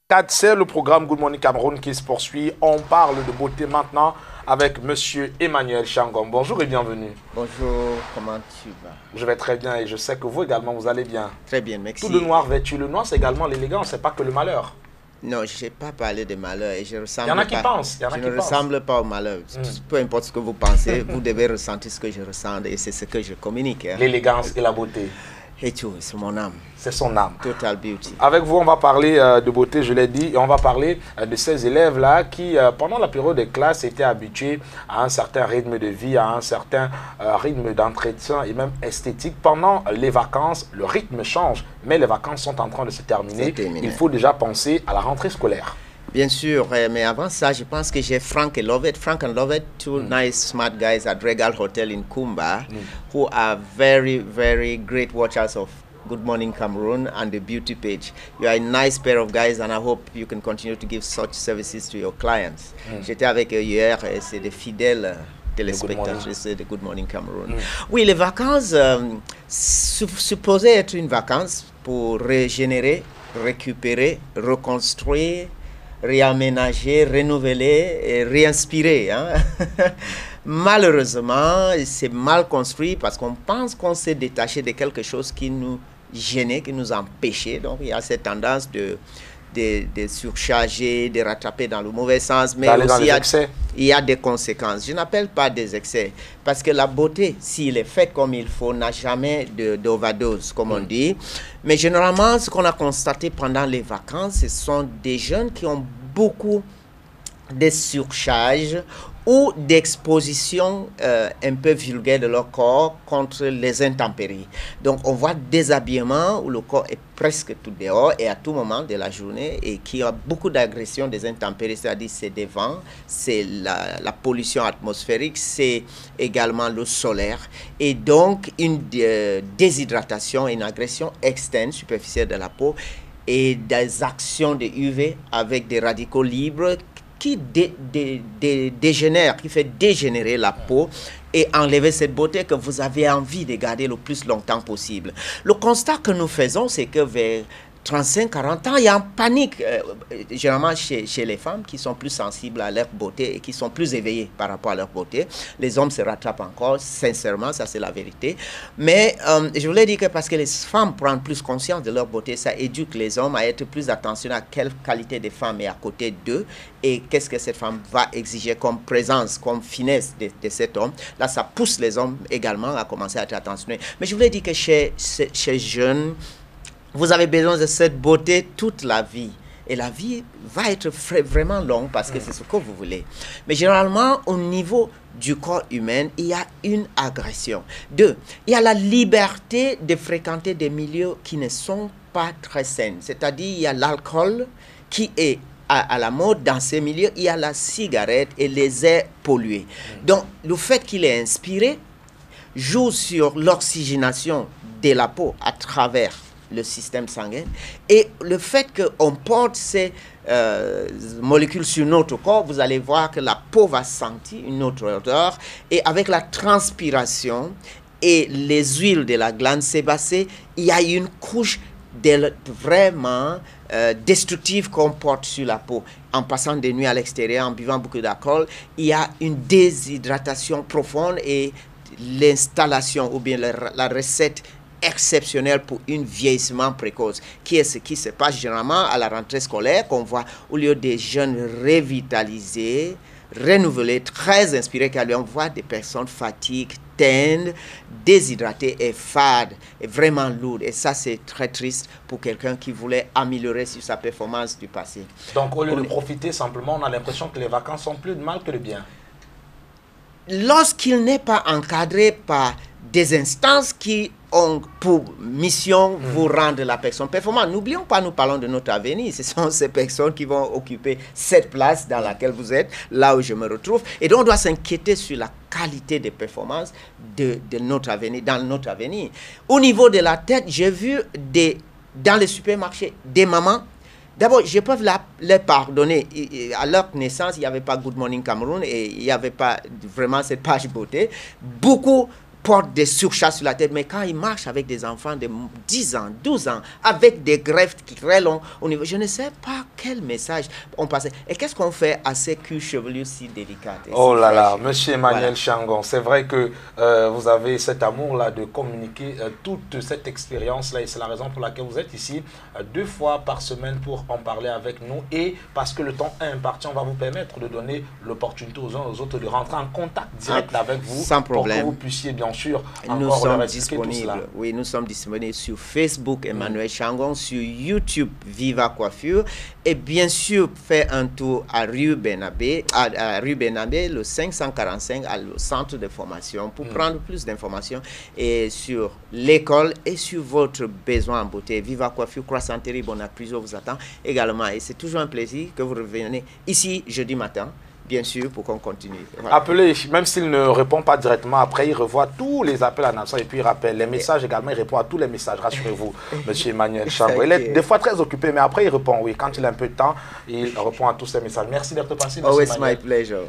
4, c'est le programme Good Morning Cameroun qui se poursuit. On parle de beauté maintenant avec Monsieur Emmanuel Changom. Bonjour et bienvenue. Bonjour, comment tu vas? Je vais très bien et je sais que vous également, vous allez bien. Très bien, merci. Tout de noir vêtu. Le noir, c'est également l'élégance, c'est pas que le malheur. Non, je n'ai pas parlé de malheur et je ressemble. Il y en a qui pensent. Je ne ressemble pas au malheur. Peu importe ce que vous pensez, vous devez ressentir ce que je ressens et c'est ce que je communique. Hein. L'élégance et la beauté. Et tout, c'est mon âme. C'est son âme. Total beauty. Avec vous, on va parler de beauté, je l'ai dit, et on va parler de ces élèves-là qui, pendant la période de classe, étaient habitués à un certain rythme de vie, à un certain rythme d'entretien et même esthétique. Pendant les vacances, le rythme change, mais les vacances sont en train de se terminer. Il faut déjà penser à la rentrée scolaire. Bien sûr, mais avant ça, je pense que j'ai Frank et Lovett. Frank and Lovett, two nice, smart guys at Regal Hotel in Kumba, who are very, very great watchers of Good Morning Cameroon and the beauty page. You are a nice pair of guys and I hope you can continue to give such services to your clients. J'étais avec eux hier et c'est des fidèles téléspectatrices de Good Morning Cameroon. Oui, les vacances supposaient être une vacance pour régénérer, récupérer, reconstruire, réaménager, renouveler et réinspirer. Hein? Malheureusement, c'est mal construit parce qu'on pense qu'on s'est détaché de quelque chose qui nous gênait, qui nous empêchait. Donc, il y a cette tendance de surcharger, de rattraper dans le mauvais sens. Mais aussi, il y a des conséquences. Je n'appelle pas des excès parce que la beauté, s'il est fait comme il faut, n'a jamais d'overdose, comme on dit. Mais généralement, ce qu'on a constaté pendant les vacances, ce sont des jeunes qui ont beaucoup de surcharge ou d'exposition un peu vulgaire de leur corps contre les intempéries. Donc, on voit des habillements où le corps est presque tout dehors et à tout moment de la journée et qui a beaucoup d'agression des intempéries, c'est-à-dire c'est des vents, c'est la pollution atmosphérique, c'est également l'eau solaire et donc une déshydratation, une agression externe, superficielle de la peau et des actions de UV avec des radicaux libres qui dégénère, qui fait dégénérer la peau et enlever cette beauté que vous avez envie de garder le plus longtemps possible. Le constat que nous faisons, c'est que vers 35-40 ans, il y a une panique, généralement chez les femmes qui sont plus sensibles à leur beauté et qui sont plus éveillées par rapport à leur beauté. Les hommes se rattrapent encore, sincèrement, ça c'est la vérité. Mais je voulais dire que parce que les femmes prennent plus conscience de leur beauté, ça éduque les hommes à être plus attentionnés à quelle qualité de femme est à côté d'eux et qu'est-ce que cette femme va exiger comme présence, comme finesse de cet homme. Là, ça pousse les hommes également à commencer à être attentionnés. Mais je voulais dire que chez jeunes, vous avez besoin de cette beauté toute la vie. Et la vie va être vraiment longue parce que c'est ce que vous voulez. Mais généralement, au niveau du corps humain, il y a une agression. Deux, il y a la liberté de fréquenter des milieux qui ne sont pas très sains. C'est-à-dire, il y a l'alcool qui est à la mode dans ces milieux. Il y a la cigarette et les airs pollués. Donc, le fait qu'il est inspiré joue sur l'oxygénation de la peau à travers le système sanguin et le fait qu'on porte ces molécules sur notre corps, vous allez voir que la peau va sentir une autre odeur et avec la transpiration et les huiles de la glande sébacée, il y a une couche vraiment destructive qu'on porte sur la peau. En passant des nuits à l'extérieur, en buvant beaucoup d'alcool, il y a une déshydratation profonde et l'installation ou bien la recette exceptionnel pour un vieillissement précoce, qui est ce qui se passe généralement à la rentrée scolaire, qu'on voit au lieu des jeunes revitalisés, renouvelés, très inspirés, on voit des personnes fatiguées, teintes, déshydratées et fades, et vraiment lourdes. Et ça, c'est très triste pour quelqu'un qui voulait améliorer sur sa performance du passé. Donc, au lieu de profiter simplement, on a l'impression que les vacances sont plus de mal que de bien. Lorsqu'il n'est pas encadré par des instances qui ont pour mission vous rendre la personne performante. N'oublions pas, nous parlons de notre avenir. Ce sont ces personnes qui vont occuper cette place dans laquelle vous êtes, là où je me retrouve. Et donc, on doit s'inquiéter sur la qualité des performances de notre avenir, dans notre avenir. Au niveau de la tête, j'ai vu dans les supermarchés des mamans. D'abord, je peux les pardonner. À leur naissance, il n'y avait pas Good Morning Cameroun et il n'y avait pas vraiment cette page beauté. Beaucoup portent des surchasses sur la tête, mais quand ils marchent avec des enfants de 10 ans, 12 ans, avec des greffes très longs au niveau, je ne sais pas quel message on passait. Et qu'est-ce qu'on fait à ces culs chevelus si délicates? Oh là là, monsieur Emmanuel Changon, c'est vrai que vous avez cet amour-là de communiquer toute cette expérience-là et c'est la raison pour laquelle vous êtes ici 2 fois par semaine pour en parler avec nous et parce que le temps est imparti, on va vous permettre de donner l'opportunité aux uns aux autres de rentrer en contact direct avec vous sans problème. pour que vous puissiez bien sûr nous encore sommes leur expliquer tout cela. Oui, nous sommes disponibles sur Facebook Emmanuel Changon, sur YouTube Viva Coiffure et bien sûr faire un tour à rue Bernabé, le 545 à le centre de formation pour prendre plus d'informations et sur l'école et sur votre besoin en beauté. Viva Coiffure, Croissanterie, bon plusieurs vous attend également et c'est toujours un plaisir que vous reveniez ici jeudi matin. Bien sûr, pour qu'on continue. Voilà. Appelez, même s'il ne répond pas directement, après il revoit tous les appels à Nation et puis il rappelle les messages également, il répond à tous les messages, rassurez-vous, monsieur Emmanuel Changon. Il est des fois très occupé, mais après il répond, oui, quand il a un peu de temps, il répond à tous ces messages. Merci d'être passé, monsieur Always Emmanuel. my pleasure.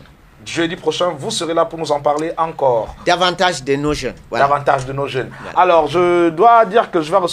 Jeudi prochain, vous serez là pour nous en parler encore. Davantage de nos jeunes. Voilà. Davantage de nos jeunes. Voilà. Alors, je dois dire que je vais recevoir